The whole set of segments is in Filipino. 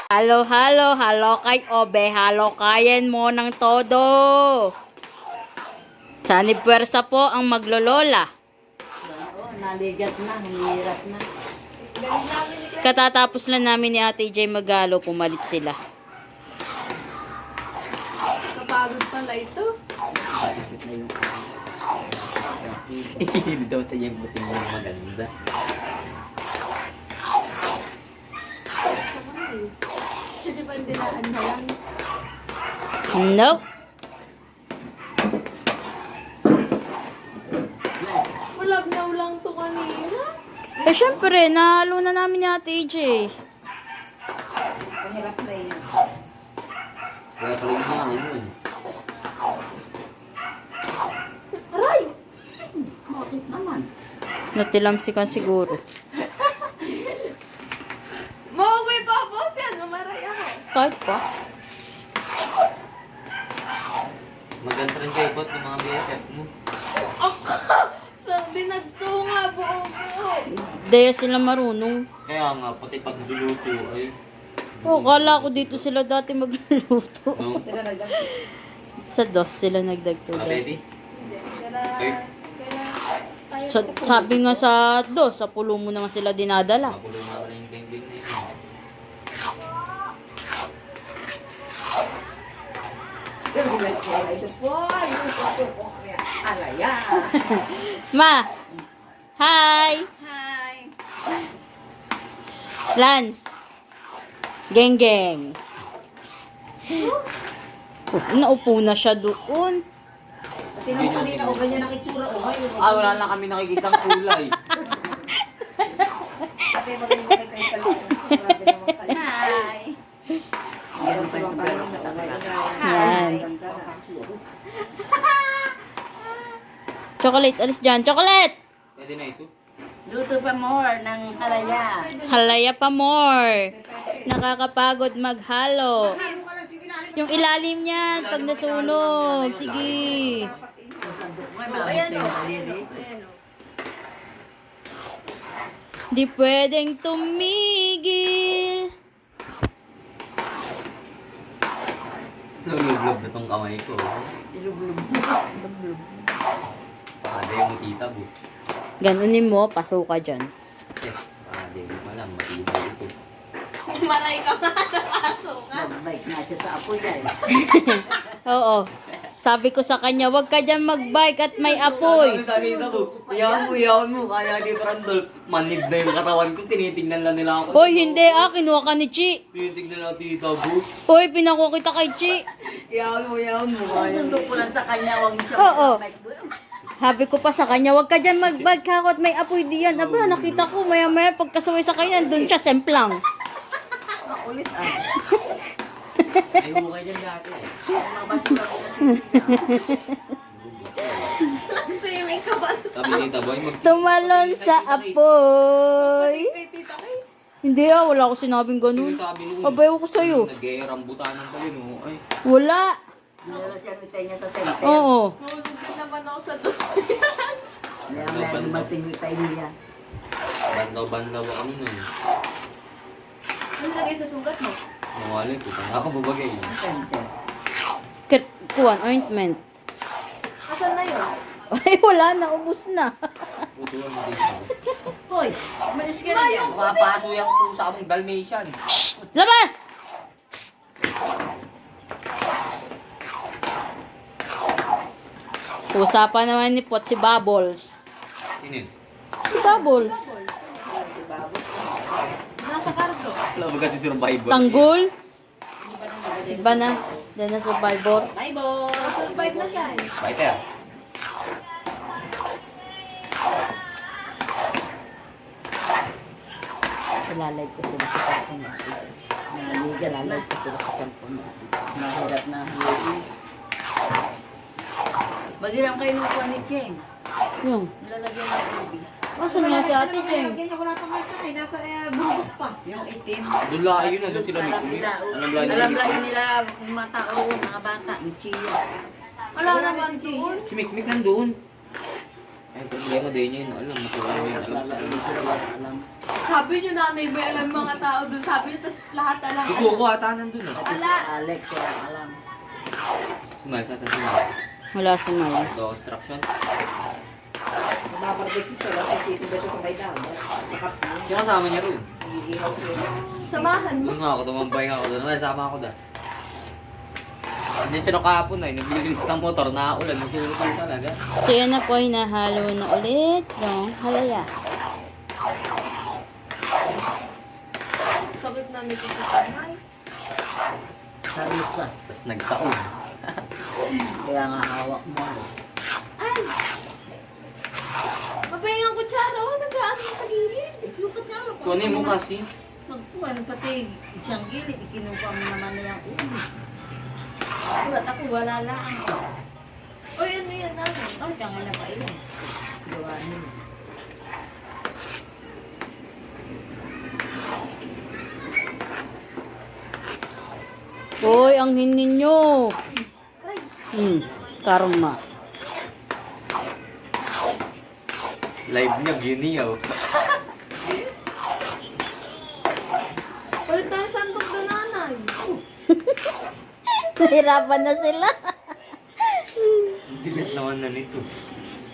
Halo, halo, halo kay Obe, halo kayen mo ng todo. Sani puwersa po ang maglolola. Oo, naligat na, hirap na. Katatapos lang namin ni Ate J Magalo, pumalit sila. Kapagod pala ito. Hindi daw tayo yung buting yung maganda. Hindi ba dinaan na lang? Nope. Ulag na ulang to kanina. Eh syempre, nahalo na namin ni Ate J. Mahirap na yun. Kaya pala yung mga yun. Aray! Bakit naman? Natilamsikan siguro. Mawaway pa po siya. Numaray ako. Kahit pa. Maganda rin kayo bot ng mga BFF mo. So, dinagto nga buo-buo. Daya sila marunong. Kaya nga, pati pagluluto ay... Oh, kala ko dito sila dati magluluto. No? Sila nagdag. Sa dos sila Mga nagdagtugan. baby? So, sabi nga sa dos, sa pulo mo naman sila dinadala. Magulo na rin yung ding-ding na yun. Ito po, alaya. Ma! Hi! Hi. Lance! Geng geng! Oh, naupo na siya doon. Sino mo kanina o ganyan ang itsura o ngayon? Wala lang kami nakikitang kulay. Ate, magaling mo kayo sa likod. Grabe naman kayo. Hi. Meron pa yung parang Yan. Chocolate, alis dyan. Chocolate! Pwede na ito. Luto pa more ng alaya. Halaya pa more. Nakakapagod maghalo. Yung ilalim niyan, pag nasunog. Sige. Ayan o. Di pwedeng tumigil. Nalulublob na tong kamay ko. Pakada yung tita bo. Ganunin mo, paso ka dyan. Pakada yung malang, matibay ito. Maray ka nga nakasok ka. Mag-bike na siya sa apoy yan. Oo. Sabi ko sa kanya, wag ka dyan mag-bike at may apoy. Sa tita bo, iyawan mo. Kaya dito randol, manig na yung katawan ko, tinitingnan lang nila ako. Hoy, hindi kinuha ka ni Chi. Tinitingnan lang tita bo. Hoy, pinako kita kay Chi. Iyawan mo. Kaya Sundo ko lang sa kanya, huwag siya. Oo. Sabi ko pa sa kanya, wag ka dyan mag-bike ha, at may apoy diyan. Aba, nakita ko, maya-maya pagkasaway sa kanya, doon siya, semplang. Ulit ah. Ay, hukay dyan dati eh. Swimming ka ba? Sabi ni Tita Boy, Tumalon sa apoy. Kay tita kay. Hindi wala ko sinabing ganun. Sabi nung Abay ko sa'yo. nag-rambutan pa yun, oh. Ay, Wala. Dinala siya ng niya sa center. Oo. Mahulog din naman ako sa doon. Kaya may lumating yung tayo niya. bandaw-bandaw ako nun eh. Ano lagay sa sugat mo? Mawali ko, tanda ako babagay. Center. Kuwan, ointment. Asan na yun? Ay, wala na, ubus na. Putuan mo dito. Hoy, malis ka na yan. Makapaso yung pusa mong Dalmatian. Labas! Usapan naman ni Pot si Bubbles. Sino yun? Si Bubbles. Nasa karto. Wala ba kasi survivor? Tanggol. Iba na. Diyan na survivor. Bye, boss. Survive na siya eh. Fighter. Ilalay ko sila sa cellphone natin. Naliga, lalay ko sila sa cellphone natin. Mahirap na huli. Magiram kayo ng kuha ni Cheng. Yung. Lalagyan ng tubig. Asan nga si Ate Cheng? Wala pa kayo. Nasa bundok pa. Yung 18. Doon lang, ayun na, doon sila may Alam lang nila yung mga tao, mga bata, ni Chia. Wala naman doon. Si Mikmik nandun. Ay, problema din yun. Alam, matuwa yun. Alam sa Hindi sila alam. Sabi niyo nanay, may alam mga tao doon. Sabi niyo, tapos lahat alam. Si Coco ata nandun ah. Pati si Alex, wala alam. Sumal, sasasin mo. Wala si Maya. Do construction. Mababarbecue siya kasi tito ba siya sa may dagat. Nakapin. Siya kasama niya rin. Iihaw siya. Samahan mo. Doon nga ako, tumambay nga ako doon. Well, sama ako doon. Hindi siya kahapon ay naglilis ng motor, naulan, nagtulog talaga. So yan na po, hinahalo na ulit yung halaya. Sakit na nito sa kamay. Saris siya. Tapos nagtaon. Kaya nga hawak mo. Ay! Mapahinga ang kutsara. Oh, nag-ano sa gilid. Lukat nga ako. Kunin mo kasi. Nagpuan, pati isang gilid, ikinuha mo naman na yung ulo. Ulat ako, wala lang. Uy, ano yan namin? Oh, siya nga na pa ilan. Gawa niyo. Hoy, ang ninyo. Karma. Live niya, giniyaw. Palit tayo sandok na nanay. Nahirapan na sila. Dilit naman na nito.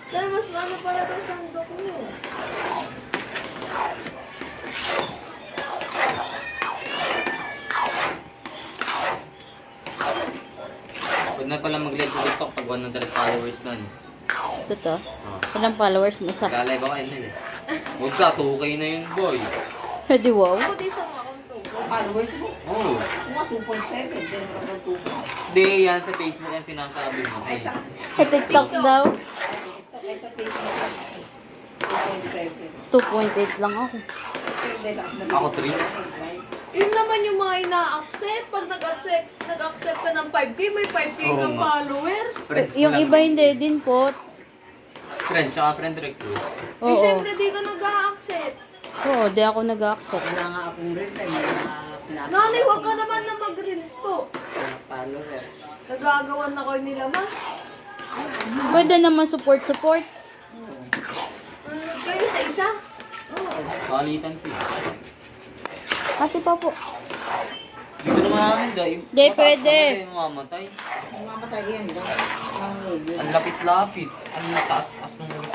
Dahil mas ano pala ito sandok niyo. Huwag na pala mag-live sa TikTok pag 100 followers na. Totoo. Oh. Ilang followers mo sa? Lalay ba kayo na eh? Huwag ka, 2K na yun boy. Pwede wow. Ako di sa mga konto. Followers mo? Oo. Mga 2.7, hindi naman ako 2.7. Hindi, yan sa Facebook yan sinasabi mo. Ay, sa Sa TikTok daw. TikTok ay sa Facebook. 2.7. 2.8 lang ako. Hindi lang. Ako, 3. Yun naman yung mga ina-accept. Pag nag-accept ka ng 5K, may 5K Oo kang nga. followers. Friends ko Yung lang. iba hindi din po. Friends, saka friend request. Eh, Oo. syempre di ka nag-accept. Oo, di ako nag-accept. Wala nga akong reels ay mga pinapalala. Nanay, huwag ka naman na mag-reels po. Followers. Nagagawan na kayo nila, ma. Pwede naman support. Nanonood kayo sa isa. Palitan siya. Ate pa po. Dito naman namin dahil. Di, pwede. Mamamatay. Mamatay yan. Ang video. Ang lapit-lapit. Ang taas-taas ng ano.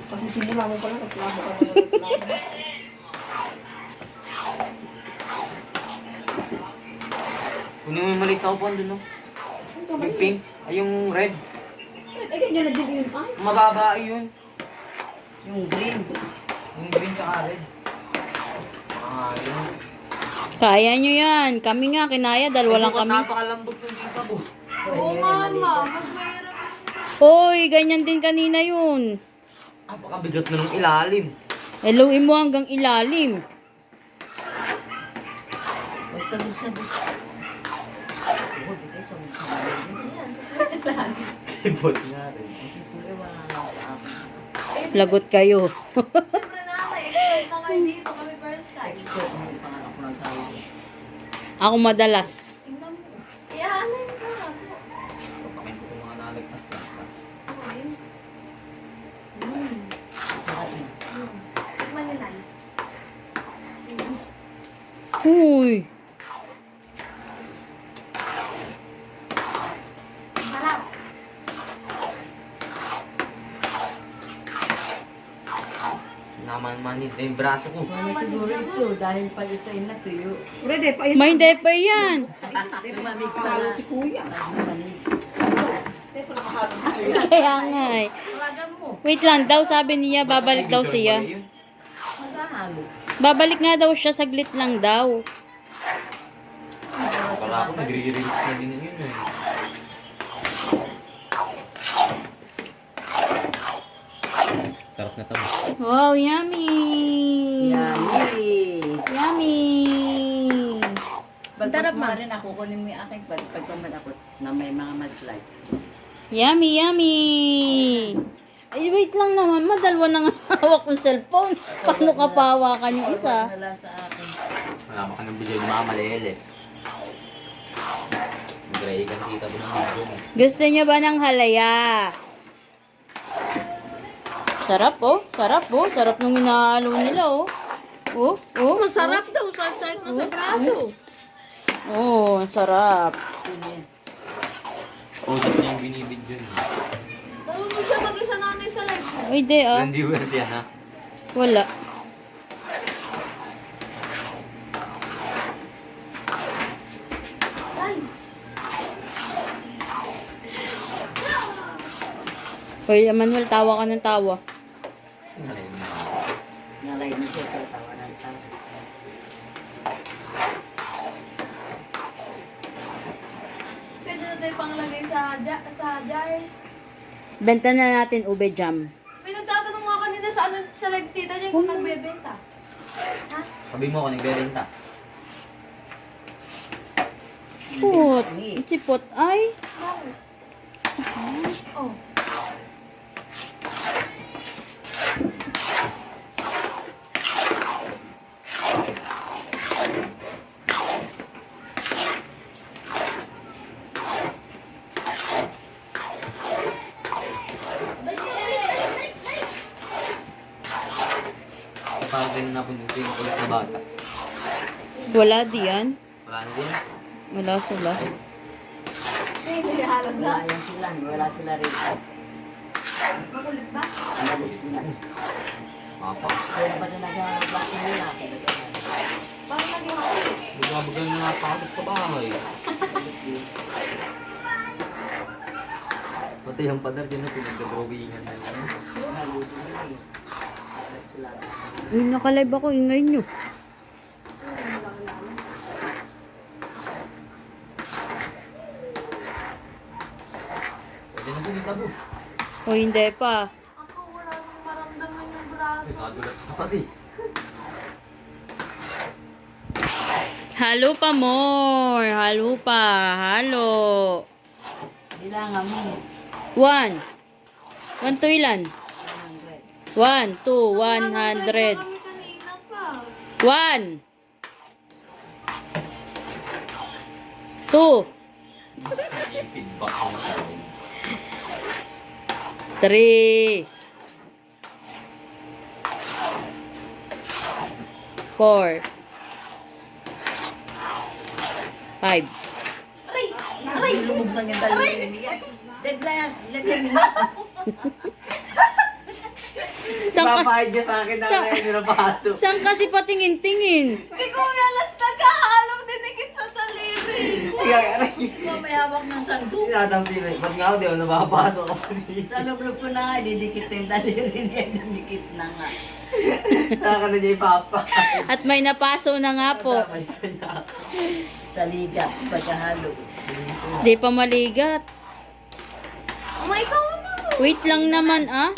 Kasi simula mo pala, reklamo ka na reklamo. Kunin mo yung maliit na upuan dun, no? Yung pink. Ay, yung red. Ay, ganyan na din yun. Ay, Mababa yun. yung green. Yung green tsaka red. Ah, yun. Kaya nyo yan. Kami nga, kinaya dahil walang kami. Napakalambot yung dito po. Oo nga, ma. Mas mahirap. Hoy, ganyan din kanina yun. Napakabigat na ng ilalim. Eluin mo hanggang ilalim. Huwag sabog-sabog. Huwag kayo sabog-sabog. Kibot nga rin. Hindi wala na sa akin. Lagot kayo. Siyempre, nanay. Expert na kayo dito. Kami first time. Expert mo yung panganak ko ng tao. Ako madalas. Tingnan mo. Iaanin ka. Pakain ko itong mga nalagpas-lagpas. Tikman nyo na. Uy. Harap. Naman-manid na yung braso ko. Ano siguro ito dahil pag ito ay natuyo. Pwede pa ito. May hindi pa yan. Lumamig pa na. Si kuya. Teka, nakahalo si kuya. Kaya nga eh. Tawagan mo. Wait lang daw, sabi niya, babalik daw siya. Maghahalo. Babalik nga daw siya, saglit lang daw. Wala ako, nagre-release na din yun eh. Sarap na to. Wow, yummy! Yummy. Yummy! Pagpas mo rin ako, kunin mo yung aking pagpamalakot na may mga madslide. Yummy, yummy! Ay, wait lang naman, madalwa na nga hawak kong cellphone. Paano ka pahawakan yung isa? Wala sa akin. Wala pa ka ng video ng mga malele. Nagre-i ka kita doon ng video mo. Gusto niyo ba ng halaya? Sarap oh. Sarap oh. Sarap nung inahalo nila oh. Oh, oh. Masarap daw, side-side na sa braso. Oh, sarap. Oh, dito niya yung binibid yun. Marunong siya mag-isa nanay sa live. Uy, di ah. Ilang viewers yan ha? Wala. Ay, Hoy, Emmanuel, tawa ka ng tawa. Nalay mo. Nalay mo siya sa tawa ng tao. pwede na tayo panglagay sa jar. Benta na natin ube jam. May nagtatanong nga kanina sa live tita niya kung nagbebenta. Ha? Sabi mo ako nagbebenta. Pot. Si Pot ay. Bakit? Oh. Parang ganun na punto yung kulit na bata. Wala diyan. Wala na din. Wala sila. Sino ihalag na? Wala yan sila. Wala sila rin. Makulit ba? Analis nga. Mapa. Kaya ba na nag-bakit nila? Parang naging ako. Bumabagal na napakot sa bahay. Pati yung padar din na pinag-drawingan na lang. Uy, nakalive ako. Ingay nyo. Pwede na din itabo. O hindi pa. Ako wala nang maramdaman yung braso. Nadulas ka pati. Halo pa more. Halo pa. Halo. Bilangan mo. 1. 1 to ilan? 1, 2, 100. Kami kanina pa. 1. 2. Yung feedback mo sa akin. 3. 4. 5. Aray! Aray! Lumog na yung dalawin niya. Dead na yan. Dead na yan. Papahid niya sa akin na Sa- kaya nirabato. Saan kasi patingin-tingin? Si Kuya Las nagkahalong dinikit sa daliri. Kaya aray. May hawak ng sando. Tinatampi na. Ba't nga ako di ako nababasok ka pa dito? Sa loob ko na nga, didikit na yung daliri niya. Didikit na nga. Saka na niya ipapa. At may napaso na nga po. Damay pa niya. Sa liga, pagkahalo. Di pa maligat. Oh my God! Wait lang naman ah.